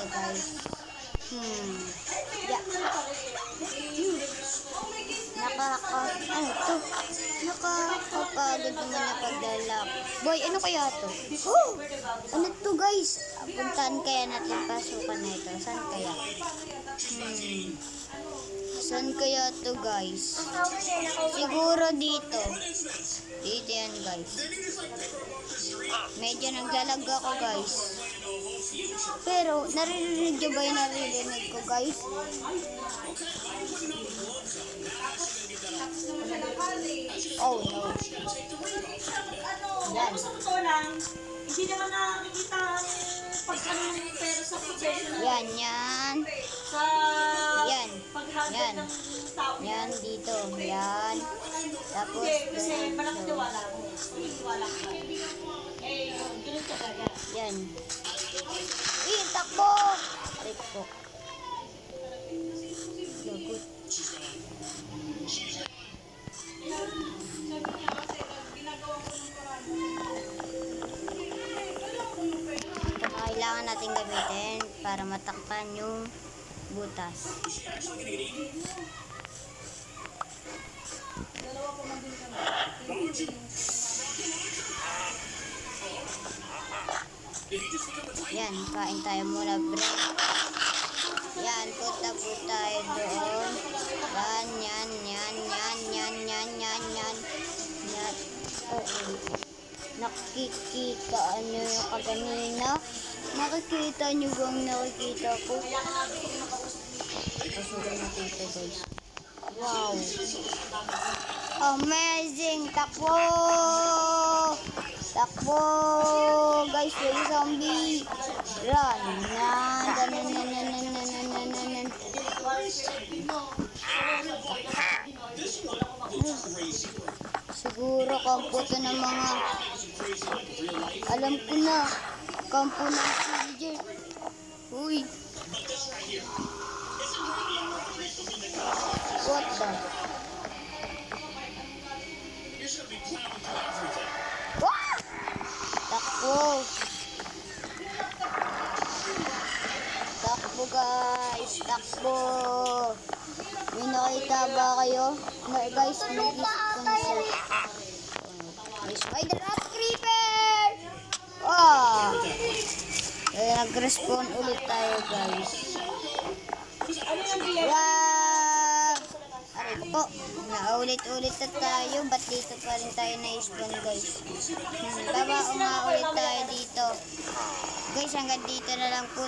guys. Yeah. Nakakapagod naman na paglalak. Boy, ano kaya to? Oh! Ano to guys? Puntaan kaya natin pasukan na ito. Saan kaya? Saan kaya to guys? Siguro dito. Dito yan guys. Medyo naglalag ako guys. Pero naririnig nyo ba yung naririnig ko guys? Oh no. Yan. Sa totoo lang, hindi naman nakikita ang pag-ano ng pera sa professional. Yan, yan. Sa Yan. pag-handle ng tao. Yan dito. Yan. Tapos, Hindi, kasi malaki tiwala ko. Tiwala ko. Eh, ganun ka kaya. yan. Takbo! Aray po. Lagot. Ito kailangan natin gamitin para matakpan yung butas. Yan, kain tayo muna, bre. Yan, punta po tayo doon. Yan. Nakikita ano yung kaganina? Nakikita nyo bang nakikita ko? Pasukin natin ito guys. Wow! Amazing! Takbo! Takbo! Guys, may zombie! Run! Siguro kampo to ng mga... Alam ko na. Kampo ng villager. Uy! What the? Ah! Takbo! Takbo guys! Takbo! May nakita ba kayo? No, guys, nag-isip ko na siya. May spider at creeper! Ah! Nag-respawn ulit tayo guys. Wow! Aray po, naulit-ulit na tayo. Ba't dito pa rin tayo na-spawn guys? Tama, umaulit tayo dito. Guys, hanggang dito na lang po